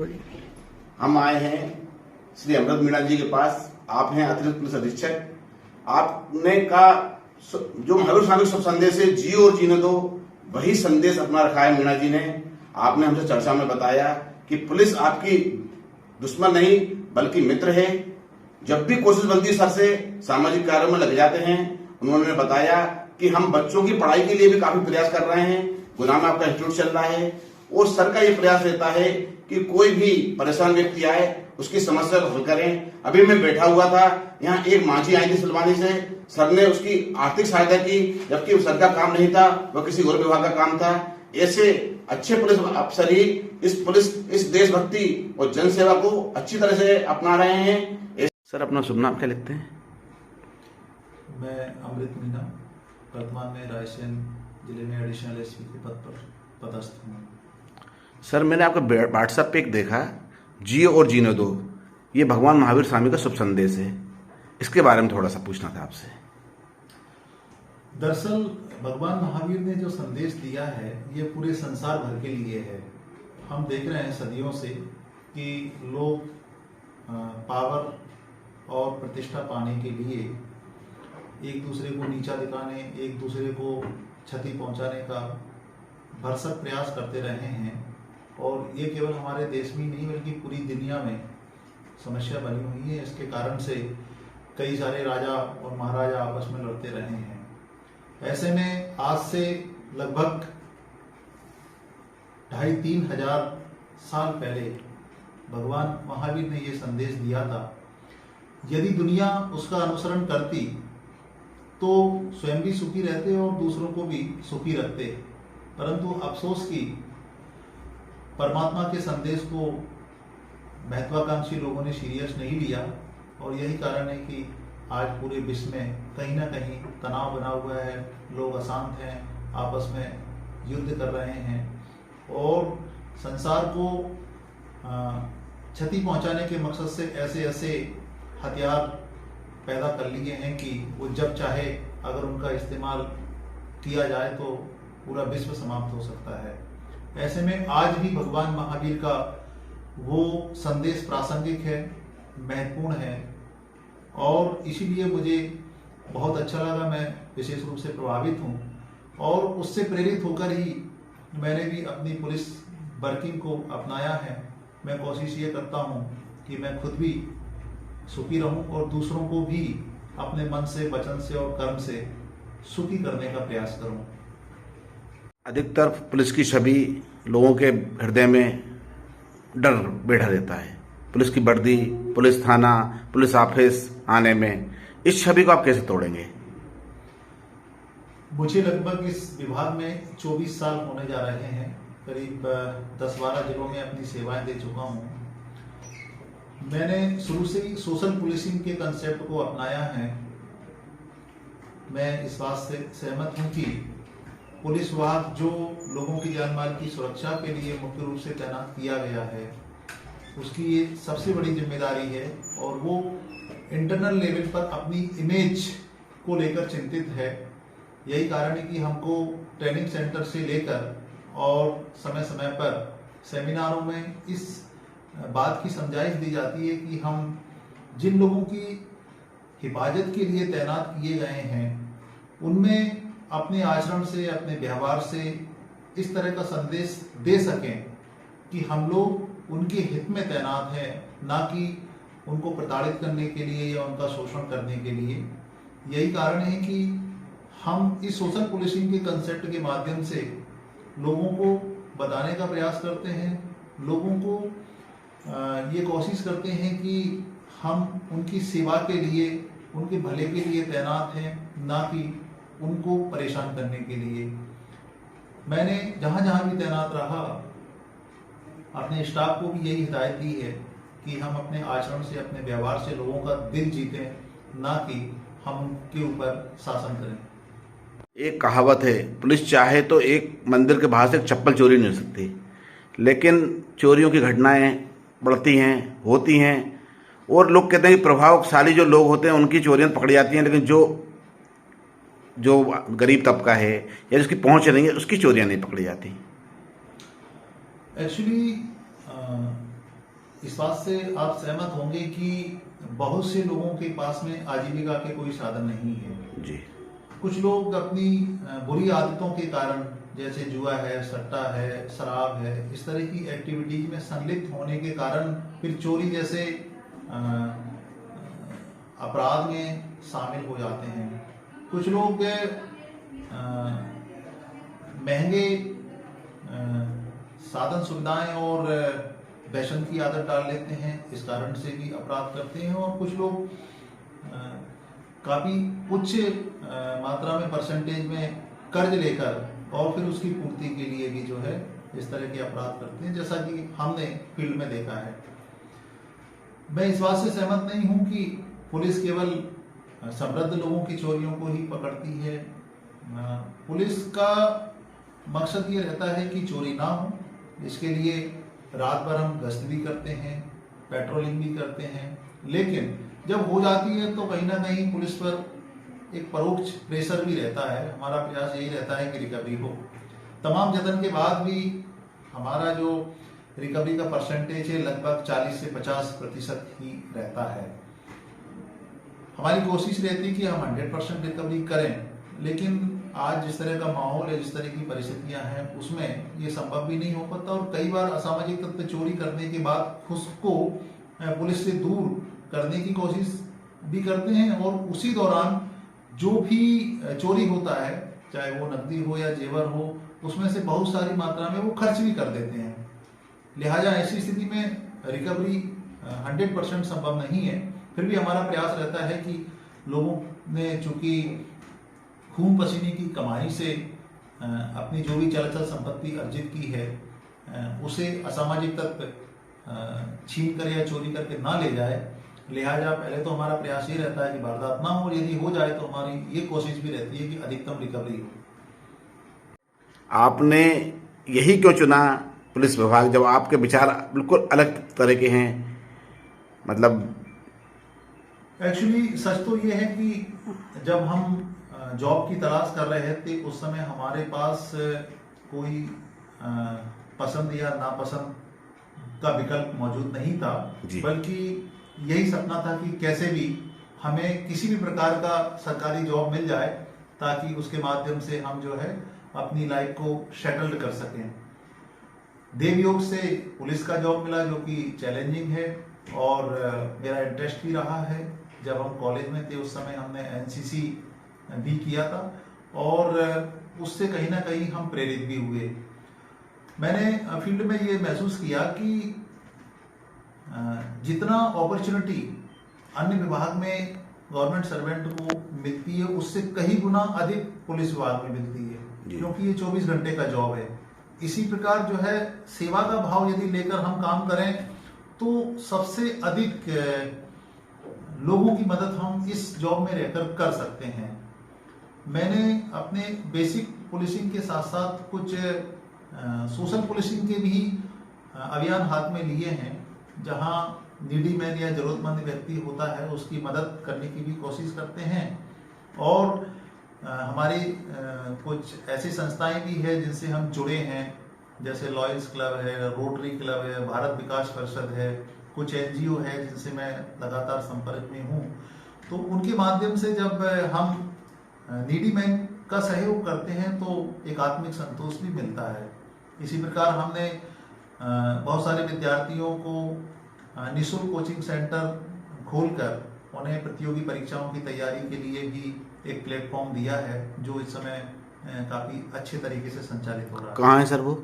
बोलिए। हम आए हैं श्री अमृत मीणा जी के पास। आप हैं अतिरिक्त पुलिस अधीक्षक। आपने कहा जो महावीर स्वामी शुभ संदेश है, जियो और जीने दो, वही संदेश अपना रखा है मीणा जी ने। आपने हमसे चर्चा में बताया कि पुलिस आपकी दुश्मन नहीं बल्कि मित्र है। जब भी कोशिश बनती है सर से सामाजिक कार्यों में लग जाते हैं। उन्होंने बताया कि हम बच्चों की पढ़ाई के लिए भी काफी प्रयास कर रहे हैं। गुना में आपका इंस्टीट्यूट चल रहा है और सर का ये प्रयास रहता है कि कोई भी परेशान व्यक्ति आए उसकी समस्या को हल करें। अभी मैं बैठा हुआ था, यहाँ एक मांझी आई थी सिलवानी से, सर ने उसकी आर्थिक सहायता की, जबकि सर का काम नहीं था, वह किसी और विभाग का काम था। ऐसे अच्छे पुलिस अफसर ही इस देशभक्ति और जनसेवा को अच्छी तरह से अपना रहे हैं। सर अपना शुभ नाम क्या लिखते हैं? मैं अमृत मीणा, वर्तमान में रायसेन जिले में एडिशनल एसपी के पद पर पदस्थ हूँ। सर मैंने आपका व्हाट्सएप पे एक देखा, जियो और जीने दो, ये भगवान महावीर स्वामी का शुभ संदेश है। इसके बारे में थोड़ा सा पूछना था आपसे। दरअसल भगवान महावीर ने जो संदेश दिया है ये पूरे संसार भर के लिए है। हम देख रहे हैं सदियों से कि लोग पावर और प्रतिष्ठा पाने के लिए एक दूसरे को नीचा दिखाने, एक दूसरे को क्षति पहुंचाने का भरसक प्रयास करते रहे हैं। और ये केवल हमारे देश में नहीं बल्कि पूरी दुनिया में समस्या बनी हुई है। इसके कारण से कई सारे राजा और महाराजा आपस में लड़ते रहे हैं। ऐसे में आज से लगभग 2,500-3 हजार साल पहले भगवान महावीर ने ये संदेश दिया था। यदि दुनिया उसका अनुसरण करती तो स्वयं भी सुखी रहते और दूसरों को भी सुखी रखते। परंतु अफसोस की परमात्मा के संदेश को महत्वाकांक्षी लोगों ने सीरियस नहीं लिया और यही कारण है कि आज पूरे विश्व में कहीं ना कहीं तनाव बना हुआ है। लोग अशांत हैं, आपस में युद्ध कर रहे हैं और संसार को क्षति पहुंचाने के मकसद से ऐसे ऐसे हथियार पैदा कर लिए हैं कि वो जब चाहे अगर उनका इस्तेमाल किया जाए तो पूरा विश्व समाप्त हो सकता है। ऐसे में आज भी भगवान महावीर का वो संदेश प्रासंगिक है, महत्वपूर्ण है और इसीलिए मुझे बहुत अच्छा लगा। मैं विशेष रूप से प्रभावित हूँ और उससे प्रेरित होकर ही मैंने भी अपनी पुलिस वर्किंग को अपनाया है। मैं कोशिश ये करता हूँ कि मैं खुद भी सुखी रहूं और दूसरों को भी अपने मन से, वचन से और कर्म से सुखी करने का प्रयास करूं। अधिकतर पुलिस की छवि लोगों के हृदय में डर बैठा रहता है। पुलिस की वर्दी, पुलिस थाना, पुलिस ऑफिस आने में इस छवि को आप कैसे तोड़ेंगे? मुझे लगभग इस विभाग में 24 साल होने जा रहे हैं। करीब 10-12 जिलों में अपनी सेवाएं दे चुका हूं। मैंने शुरू से ही सोशल पुलिसिंग के कंसेप्ट को अपनाया है। मैं इस बात से सहमत हूं कि पुलिस विभाग जो लोगों की जान माल की सुरक्षा के लिए मुख्य रूप से तैनात किया गया है उसकी ये सबसे बड़ी जिम्मेदारी है और वो इंटरनल लेवल पर अपनी इमेज को लेकर चिंतित है। यही कारण है कि हमको ट्रेनिंग सेंटर से लेकर और समय समय पर सेमिनारों में इस बात की समझाइश दी जाती है कि हम जिन लोगों की हिफाजत के लिए तैनात किए गए हैं उनमें अपने आचरण से, अपने व्यवहार से इस तरह का संदेश दे सकें कि हम लोग उनके हित में तैनात हैं, ना कि उनको प्रताड़ित करने के लिए या उनका शोषण करने के लिए। यही कारण है कि हम इस सोशल पुलिसिंग के कंसेप्ट के माध्यम से लोगों को बताने का प्रयास करते हैं, लोगों को ये कोशिश करते हैं कि हम उनकी सेवा के लिए, उनके भले के लिए तैनात हैं, ना कि उनको परेशान करने के लिए। मैंने जहाँ जहाँ भी तैनात रहा अपने स्टाफ को भी यही हिदायत दी है कि हम अपने आचरण से, अपने व्यवहार से लोगों का दिल जीतें, ना कि हम उनके ऊपर शासन करें। एक कहावत है, पुलिस चाहे तो एक मंदिर के बाहर से एक चप्पल चोरी नहीं हो सकती, लेकिन चोरियों की घटनाएं बढ़ती हैं, होती हैं और लोग कहते हैं कि प्रभावशाली जो लोग होते हैं उनकी चोरियां पकड़ी जाती हैं, लेकिन जो गरीब तबका है या जिसकी पहुंच नहीं है उसकी चोरियां नहीं पकड़ी जाती। एक्चुअली इस बात से आप सहमत होंगे कि बहुत से लोगों के पास में आजीविका के कोई साधन नहीं है। जी। कुछ लोग अपनी बुरी आदतों के कारण, जैसे जुआ है, सट्टा है, शराब है, इस तरह की एक्टिविटीज में संलिप्त होने के कारण फिर चोरी जैसे अपराध में शामिल हो जाते हैं। कुछ लोग महंगे साधन सुविधाएं और फैशन की आदत डाल लेते हैं, इस कारण से भी अपराध करते हैं। और कुछ लोग काफ़ी उच्च मात्रा में परसेंटेज में कर्ज लेकर और फिर उसकी पूर्ति के लिए भी जो है इस तरह के अपराध करते हैं, जैसा कि हमने फील्ड में देखा है। मैं इस बात से सहमत नहीं हूं कि पुलिस केवल समृद्ध लोगों की चोरियों को ही पकड़ती है। पुलिस का मकसद ये रहता है कि चोरी ना हो। इसके लिए रात भर हम गश्त भी करते हैं, पेट्रोलिंग भी करते हैं, लेकिन जब हो जाती है तो कहीं ना कहीं पुलिस पर एक परोक्ष प्रेशर भी रहता है। हमारा प्रयास यही रहता है कि रिकवरी हो। तमाम जतन के बाद भी हमारा जो रिकवरी का परसेंटेज है लगभग 40 से 50% ही रहता है। हमारी कोशिश रहती है कि हम 100% रिकवरी करें, लेकिन आज जिस तरह का माहौल है, जिस तरह की परिस्थितियां हैं, उसमें ये संभव भी नहीं हो पाता। और कई बार असामाजिक तत्व चोरी करने के बाद उसको पुलिस से दूर करने की कोशिश भी करते हैं, और उसी दौरान जो भी चोरी होता है, चाहे वो नकदी हो या जेवर हो, उसमें से बहुत सारी मात्रा में वो खर्च भी कर देते हैं। लिहाजा ऐसी स्थिति में रिकवरी 100% संभव नहीं है। फिर भी हमारा प्रयास रहता है कि लोगों ने चूंकि खून पसीने की कमाई से अपनी जो भी चल अचल संपत्ति अर्जित की है, उसे असामाजिक तत्व छीन कर या चोरी करके ना ले जाए। लिहाजा पहले तो हमारा प्रयास ये रहता है कि वारदात ना हो, और यदि हो जाए तो हमारी ये कोशिश भी रहती है कि अधिकतम रिकवरी हो। आपने यही क्यों चुना पुलिस विभाग, जब आपके विचार बिल्कुल अलग तरह के हैं? मतलब एक्चुअली सच तो ये है कि जब हम जॉब की तलाश कर रहे थे, उस समय हमारे पास कोई पसंद या नापसंद का विकल्प मौजूद नहीं था, बल्कि यही सपना था कि कैसे भी हमें किसी भी प्रकार का सरकारी जॉब मिल जाए, ताकि उसके माध्यम से हम जो है अपनी लाइफ को सेटल्ड कर सकें। देवयोग से पुलिस का जॉब मिला, जो कि चैलेंजिंग है और मेरा इंटरेस्ट भी रहा है। जब हम कॉलेज में थे उस समय हमने एनसीसी भी किया था, और उससे कहीं ना कहीं हम प्रेरित भी हुए। मैंने फील्ड में ये महसूस किया कि जितना अपॉर्चुनिटी अन्य विभाग में गवर्नमेंट सर्वेंट को मिलती है, उससे कई गुना अधिक पुलिस विभाग में मिलती है, क्योंकि ये 24 घंटे का जॉब है। इसी प्रकार जो है सेवा का भाव यदि लेकर हम काम करें तो सबसे अधिक लोगों की मदद हम इस जॉब में रहकर कर सकते हैं। मैंने अपने बेसिक पुलिसिंग के साथ साथ कुछ सोशल पुलिसिंग के भी अभियान हाथ में लिए हैं, जहां नीडी मैन या जरूरतमंद व्यक्ति होता है उसकी मदद करने की भी कोशिश करते हैं। और हमारी कुछ ऐसी संस्थाएं भी है जिनसे हम जुड़े हैं, जैसे लॉयंस क्लब है, रोटरी क्लब है, भारत विकास परिषद है, कुछ एनजीओ है जिनसे मैं लगातार संपर्क में हूँ। तो उनके माध्यम से जब हम नीडी मैन का सहयोग करते हैं तो एक आत्मिक संतोष भी मिलता है। इसी प्रकार हमने बहुत सारे विद्यार्थियों को निःशुल्क कोचिंग सेंटर खोलकर उन्हें प्रतियोगी परीक्षाओं की तैयारी के लिए भी एक प्लेटफॉर्म दिया है, जो इस समय काफ़ी अच्छे तरीके से संचालित हो रहा है। कहाँ है सर वो?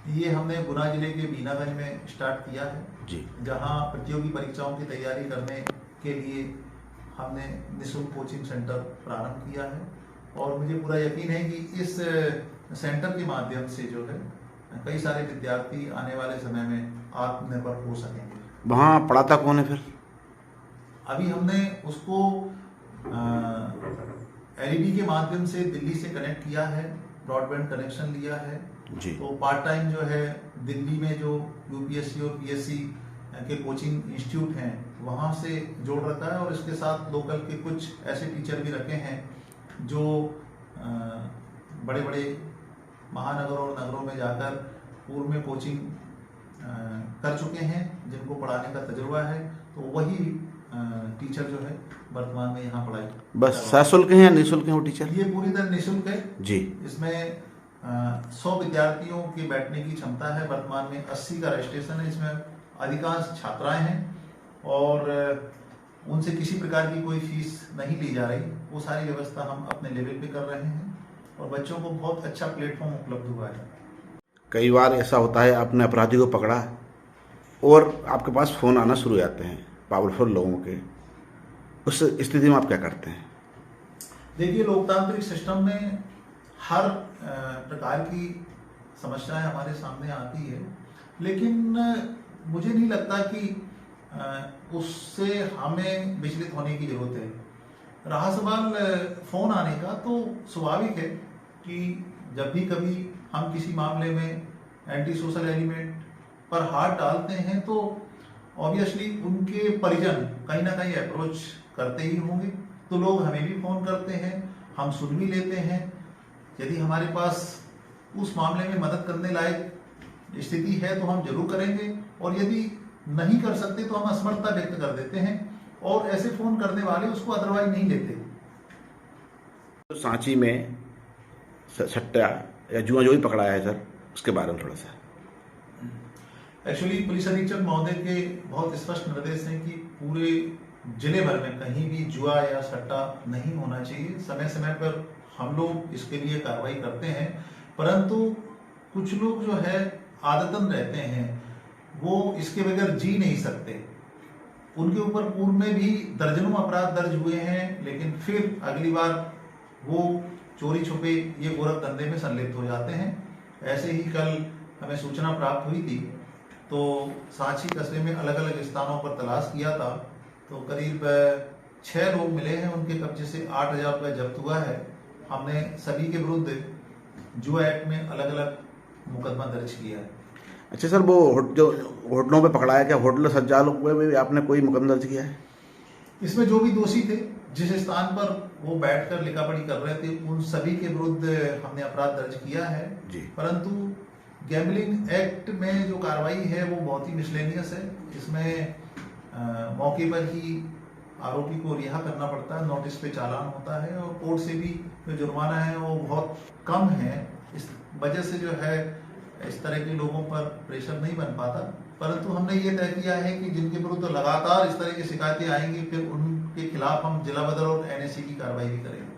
ये हमने गुना जिले के बीनागंज में स्टार्ट किया है जी, जहाँ प्रतियोगी परीक्षाओं की तैयारी करने के लिए हमने निःशुल्क कोचिंग सेंटर प्रारंभ किया है। और मुझे पूरा यकीन है कि इस सेंटर के माध्यम से जो है कई सारे विद्यार्थी आने वाले समय में आत्मनिर्भर हो सकेंगे। वहाँ पढ़ाता कौन है फिर? अभी हमने उसको एलईडी के माध्यम से दिल्ली से कनेक्ट किया है, ब्रॉडबैंड कनेक्शन लिया है जी। तो पार्ट टाइम जो है दिल्ली में जो यूपीएससी और पीएससी के कोचिंग इंस्टीट्यूट हैं वहाँ से जोड़ रखा है, और इसके साथ लोकल के कुछ ऐसे टीचर भी रखे हैं जो बड़े बड़े महानगरों और नगरों में जाकर पूर्व में कोचिंग कर चुके हैं, जिनको पढ़ाने का तजुर्बा है, तो वही टीचर जो है वर्तमान में यहाँ पढ़ाई बस सशुल्क हैं या निःशुल्क हैं वो टीचर? ये पूरी तरह निःशुल्क है जी। इसमें 100 विद्यार्थियों की बैठने की क्षमता है। वर्तमान में 80 का रजिस्ट्रेशन है। इसमें अधिकांश छात्राएं हैं और उनसे किसी प्रकार की कोई फीस नहीं ली जा रही। वो सारी व्यवस्था हम अपने लेवल पे कर रहे हैं और बच्चों को बहुत अच्छा प्लेटफॉर्म उपलब्ध हुआ है। कई बार ऐसा होता है आपने अपराधी को पकड़ा और आपके पास फ़ोन आना शुरू हो जाते हैं पावरफुल लोगों के, उस स्थिति में आप क्या करते हैं? देखिए, लोकतांत्रिक सिस्टम में हर प्रकार की समस्याएं हमारे सामने आती है, लेकिन मुझे नहीं लगता कि उससे हमें विचलित होने की जरूरत है। रहा सवाल फोन आने का, तो स्वाभाविक है कि जब भी कभी हम किसी मामले में एंटी सोशल एलिमेंट पर हाथ डालते हैं तो ऑब्वियसली उनके परिजन कहीं ना कहीं अप्रोच करते ही होंगे, तो लोग हमें भी फोन करते हैं, हम सुन भी लेते हैं। यदि हमारे पास उस मामले में मदद करने लायक स्थिति है तो हम जरूर करेंगे, और यदि नहीं कर सकते तो हम असमर्थता व्यक्त कर देते हैं और ऐसे फोन करने वाले उसको अदरवाइज नहीं लेते। तो सांची में सट्टा या जुआ जो भी पकड़ाया है सर, उसके बारे में थोड़ा सा। एक्चुअली पुलिस अधीक्षक महोदय के बहुत स्पष्ट निर्देश हैं कि पूरे जिले भर में कहीं भी जुआ या सट्टा नहीं होना चाहिए। समय समय पर हम लोग इसके लिए कार्रवाई करते हैं, परंतु कुछ लोग जो है आदतन रहते हैं, वो इसके बगैर जी नहीं सकते। उनके ऊपर पूर्व में भी दर्जनों अपराध दर्ज हुए हैं, लेकिन फिर अगली बार वो चोरी छुपे ये गोरख धंधे में संलिप्त हो जाते हैं। ऐसे ही कल हमें सूचना प्राप्त हुई थी, तो सांची कस्बे में अलग अलग स्थानों पर तलाश किया था, तो करीब 6 लोग मिले हैं, उनके कब्जे से 8,000 रुपये जब्त हुआ है। हमने सभी के विरुद्ध जुआ एक्ट में अलग अलग मुकदमा दर्ज किया है। अच्छा सर, वो जो होटलों पे पकड़ाया, क्या होटल संचालक में भी आपने कोई मुकदमा दर्ज किया है? इसमें जो भी दोषी थे, जिस स्थान पर वो बैठकर लिखा पढ़ी कर रहे थे, उन सभी के विरुद्ध हमने अपराध दर्ज किया है जी। परंतु गैम्बलिंग एक्ट में जो कार्रवाई है वो बहुत ही मिसलेनियस है। इसमें मौके पर ही आरोपी को रिहा करना पड़ता है, नोटिस पे चालान होता है और कोर्ट से भी जो जुर्माना है वो बहुत कम है। इस वजह से जो है इस तरह के लोगों पर प्रेशर नहीं बन पाता, परंतु हमने ये तय किया है कि जिनके विरुद्ध लगातार इस तरह की शिकायतें आएंगी, फिर उनके खिलाफ हम जिला बदर और NSC की कार्रवाई भी करेंगे।